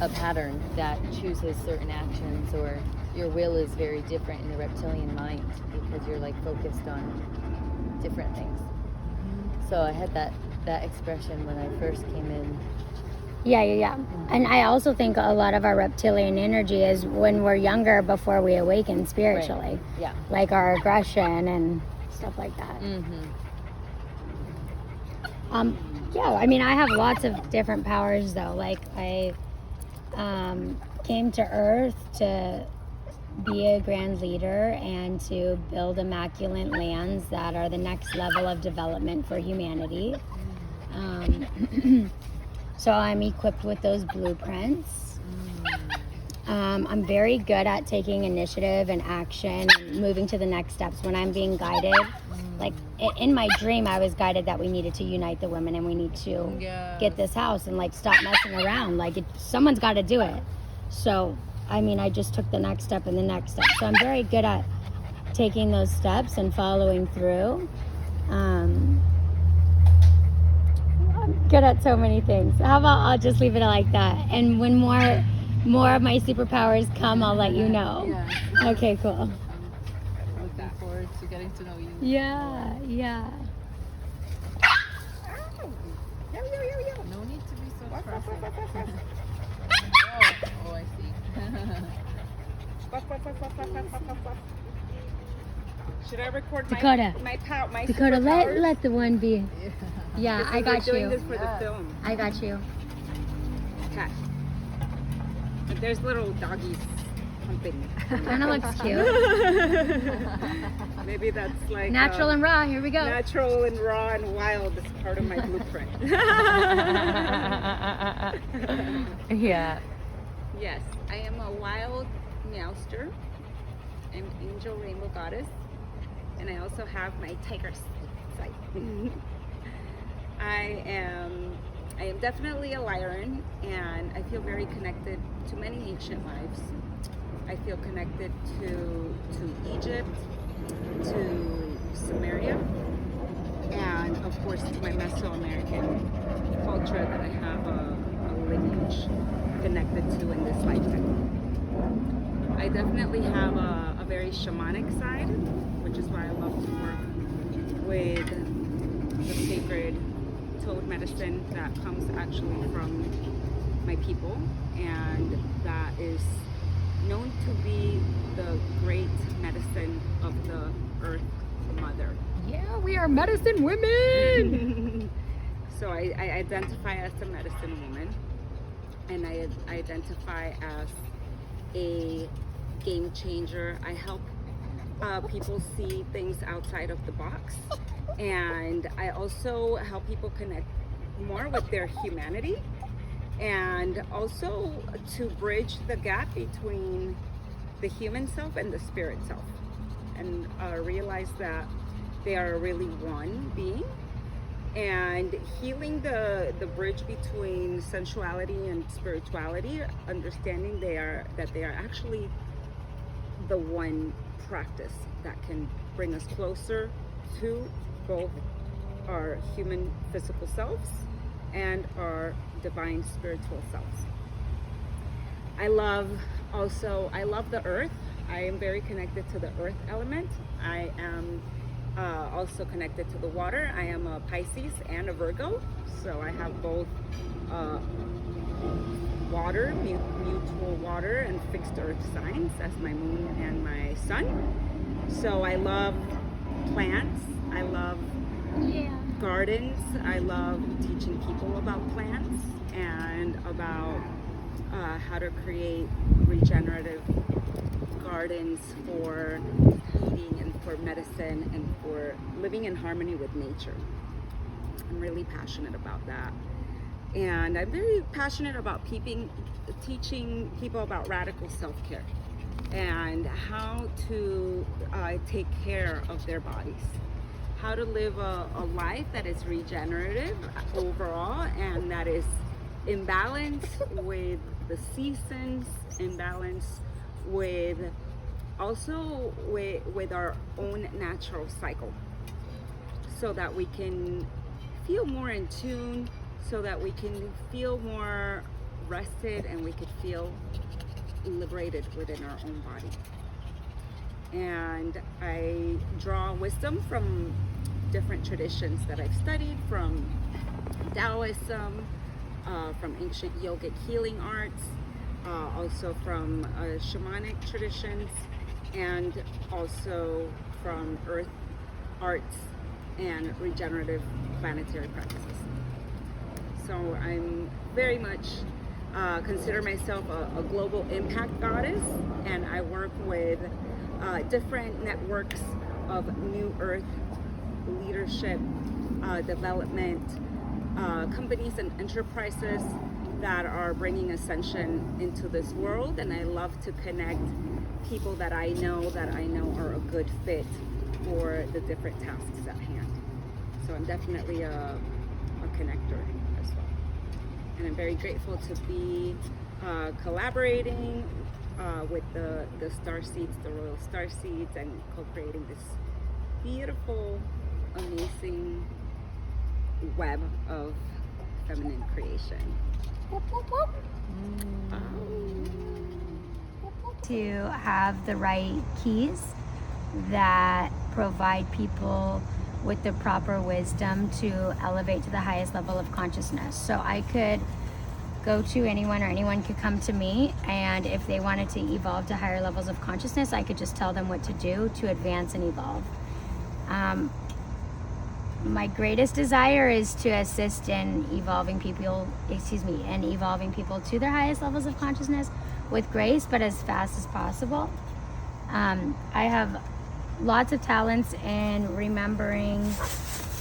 a pattern that chooses certain actions, or your will is very different in the reptilian mind because you're like focused on different things. So I had that expression when I first came in. Yeah. And I also think a lot of our reptilian energy is when we're younger, before we awaken spiritually. Right. Yeah. Like our aggression and stuff like that. Yeah, I mean, I have lots of different powers though. Like I came to Earth to be a grand leader and to build immaculate lands that are the next level of development for humanity. So I'm equipped with those blueprints. I'm very good at taking initiative and action and moving to the next steps when I'm being guided. Like in my dream, I was guided that we needed to unite the women and we need to get this house and like stop messing around. Like someone's got to do it. So, I mean, I just took the next step and the next step. So I'm very good at taking those steps and following through. I'm good at so many things. How about I'll just leave it like that. And when more of my superpowers come, I'll let you know. Yeah. Okay, cool. I'm looking forward to getting to know you. Yeah. No need to be so expressive. Oh, I see. Should I record Dakota. my Dakota, superpowers? let the one be. Yeah, I got We're doing you. this for the film. I got you. Okay. But there's little doggies humping. Kind of looks cute. Maybe that's like Natural and raw. Here we go. natural and raw and wild is part of my blueprint. Yeah. Yes, I am a wild meowster. I'm angel rainbow goddess, and I also have my tiger side. I am definitely a Lyran, and I feel very connected to many ancient lives. I feel connected to Egypt, to Samaria, and of course to my Mesoamerican culture that I have a lineage connected to in this lifetime. I definitely have a very shamanic side, which is why I love to work with the sacred toad medicine that comes actually from my people, and that is known to be the great medicine of the Earth Mother. Yeah, we are medicine women. So I identify as a medicine woman, and I identify as a game changer. I help people see things outside of the box, and I also help people connect more with their humanity, and also to bridge the gap between the human self and the spirit self, and realize that they are really one being, and healing the bridge between sensuality and spirituality, understanding that they are actually the one practice that can bring us closer to both our human physical selves and our divine spiritual selves. I love the earth. I am very connected to the earth element. I am also connected to the water. I am a Pisces and a Virgo, so I have both water, mutual water, and fixed earth signs as my moon and my sun. So I love plants. I love gardens. I love teaching people about plants and about how to create regenerative gardens for eating and for medicine and for living in harmony with nature. I'm really passionate about that. And I'm very passionate about teaching people about radical self-care and how to take care of their bodies, how to live a life that is regenerative overall and that is in balance with the seasons, in balance with also with our own natural cycle, so that we can feel more in tune, so that we can feel more rested and we could feel liberated within our own body. And I draw wisdom from different traditions that I've studied, from Taoism, from ancient yogic healing arts, also from shamanic traditions, and also from earth arts and regenerative planetary practices. So I'm very much consider myself a global impact goddess, and I work with different networks of new earth leadership, development, companies and enterprises that are bringing ascension into this world. And I love to connect people that I know are a good fit for the different tasks at hand. So I'm definitely a connector as well. And I'm very grateful to be collaborating with the StarSeeds, the Royal StarSeeds, and co-creating this beautiful, amazing web of feminine creation. To have the right keys that provide people with the proper wisdom to elevate to the highest level of consciousness. So I could go to anyone, or anyone could come to me, and if they wanted to evolve to higher levels of consciousness, I could just tell them what to do to advance and evolve. My greatest desire is to assist in evolving people to their highest levels of consciousness with grace, but as fast as possible. I have lots of talents in remembering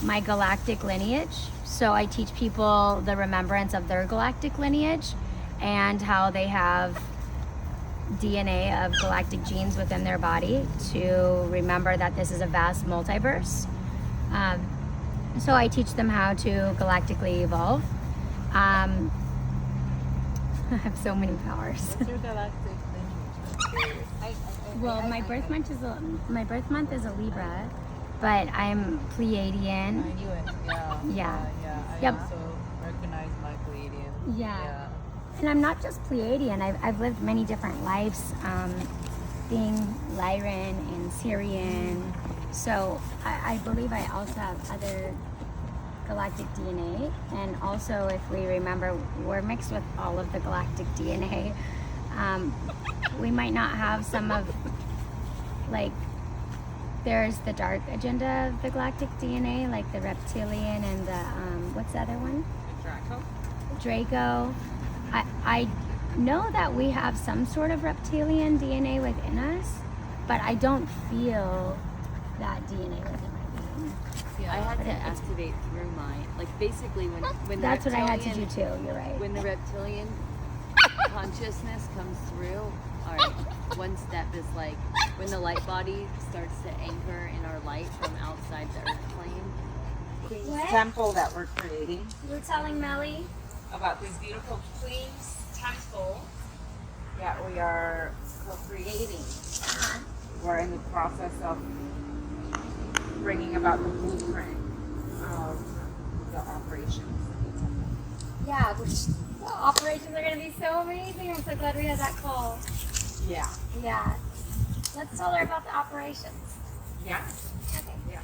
my galactic lineage. So I teach people the remembrance of their galactic lineage and how they have DNA of galactic genes within their body to remember that this is a vast multiverse. So I teach them how to galactically evolve. I have so many powers. What's your galactic lineage? Well, my birth month is a Libra, but I'm Pleiadian. I knew it. Yeah. I Yep. also recognize my Pleiadian. Yeah. And I'm not just Pleiadian. I've lived many different lives, being Lyran and Syrian. So I believe I also have other galactic DNA. And also, if we remember, we're mixed with all of the galactic DNA. We might not have some of, like, there's the dark agenda of the galactic DNA, like the reptilian and the, what's the other one? Draco. I know that we have some sort of reptilian DNA within us, but I don't feel that DNA within my being. I had to activate through mine. Like basically when That's the what I had to do reptilian- too, you're right. When the reptilian consciousness comes through, all right, one step is like when the light body starts to anchor in our light from outside the earth plane. What? Temple that we're creating. You were telling Melly? About this beautiful Queen's Temple that we are co-creating. We're in the process of bringing about the blueprint of the operations. Yeah, the operations are going to be so amazing. I'm so glad we had that call. Yeah. Yeah. Let's tell her about the operations. Yeah. Okay. Yeah.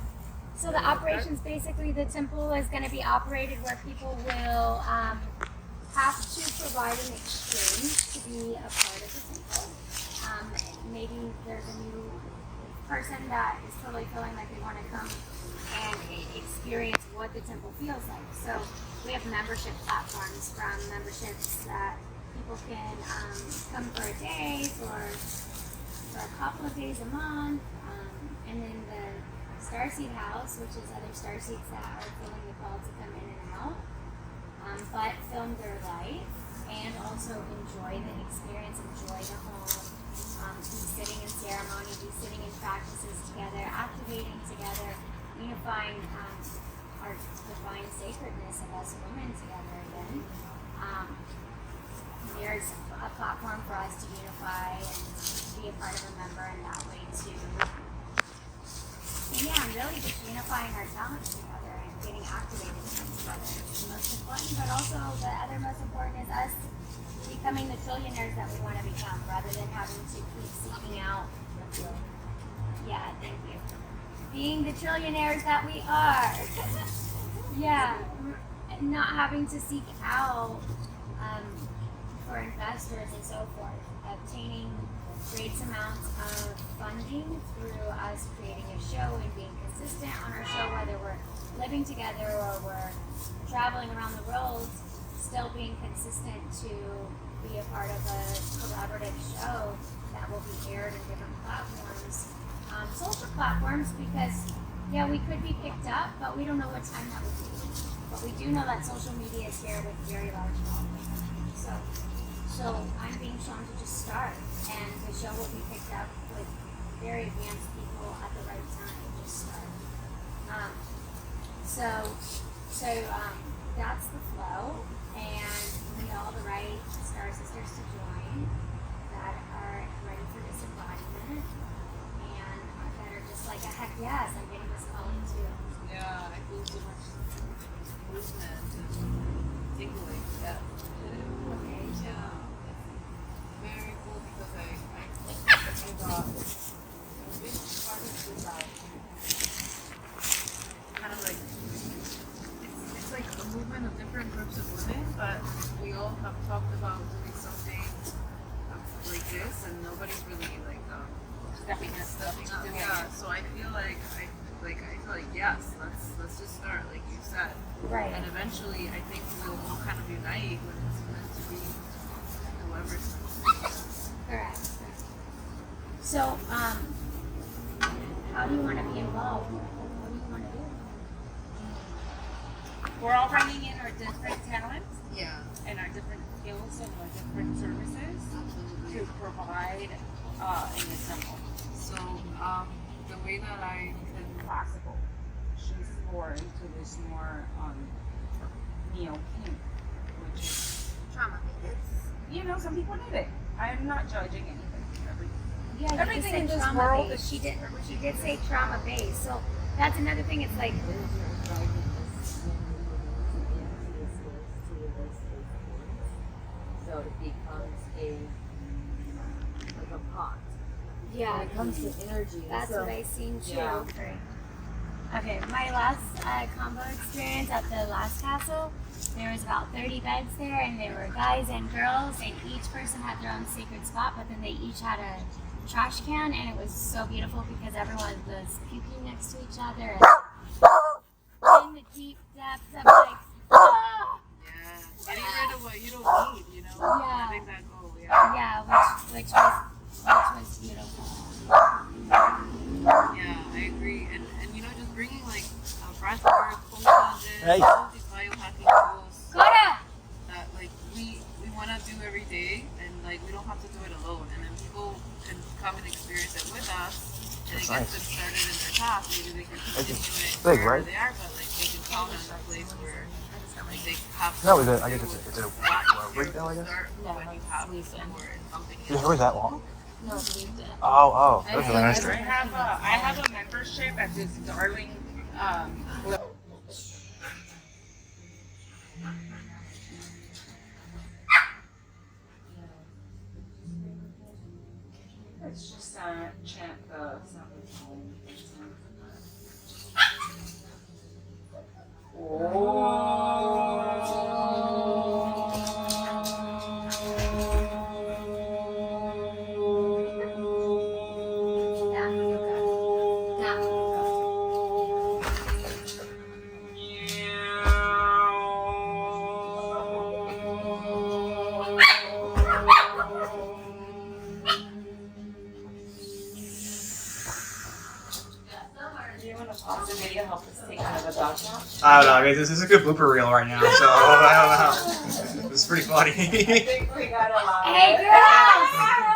So the operations, basically the temple is going to be operated where people will have to provide an exchange to be a part of the temple. Maybe there's a new person that is totally feeling like they want to come and experience what the temple feels like. So we have membership platforms, from memberships that people can come for a day, for a couple of days a month, and then the StarSeed House, which is other StarSeeds that are feeling the call to come in and out, but film their life and also enjoy the experience, enjoy the home, be sitting in ceremony, be sitting in practices together, activating together, unifying our divine sacredness of us women together again. There's a platform for us to unify and be a part of a member in that way too. And yeah, really just unifying our talents together and getting activated with each other is the most important, but also the other most important is us becoming the trillionaires that we want to become, rather than having to keep seeking out. Yeah, thank you. Being the trillionaires that we are. Yeah, not having to seek out for investors and so forth. Obtaining great amounts of funding through us creating a show and being consistent on our show, whether we're living together or we're traveling around the world, still being consistent to be a part of a collaborative show that will be aired in different platforms, social platforms, because yeah, we could be picked up, but we don't know what time that would be. But we do know that social media is here with very large followings. So I'm being shown to just start, and the show will be picked up with very advanced people at the right time. Just start. So that's the flow, and we need all the right Star Sisters to join that are ready for this embodiment, and that are just like, heck yes, I'm getting this calling too. Yeah, I feel so much movement and tingling. Yeah. Okay. Yeah. It's very cool because I got a big part of this kind of like it's like a movement of different groups of women, but we all have talked about doing something like this, and nobody's really like stepping up. Yeah, so I feel like yes, let's just start, like you said. Right. And eventually, I think we'll all kind of unite when it's meant to be whoever's. Correct. So, how do you want to be involved? What do you want to do? We're all bringing in our different talents Yeah, and our different skills and our different services absolutely. to provide and assemble. So, the way that I can Possible. She's more into this more neo-pink, which is trauma. you know, some people need it. I'm not judging anything. Yeah, you Everything just in said this trauma world based. is- She did say trauma based. So that's another thing. It's like, So it becomes like a pot. yeah, When it comes to energy. that's so, what I seen too. yeah. Okay, my last combo experience at the last castle, there was about 30 beds there, and there were guys and girls, and each person had their own sacred spot, but then they each had a trash can, and it was so beautiful because everyone was puking next to each other and in the deep depths of like, ah! Yeah, getting rid of what you don't need, you know? Yeah. Letting that go, yeah. Yeah, which was beautiful. Yeah, I agree. And you know, just bringing like breath work, cold plunges, all these biohacking tools Coda! that like we want to do every day, and like we don't have to do it alone. And then people can come and experience it with us, and it gets them started in their path. Maybe they can continue it big, wherever right? they are, but like they can count on a place where like they have. No, is it? I guess it's a lot rig easier though, I to guess. start No, when you it's have sleeping. support and something. Yeah, where is that long? No, leave it. Oh, that's really nice. I have a membership at this darling let's just chant the sound of home. That one you got. That one you got. Do you want to pause the video, help us take another dog walk? I don't know. I mean, this is a good blooper reel right now, so I don't know. It's pretty funny. I think we got a lot. Hey girls!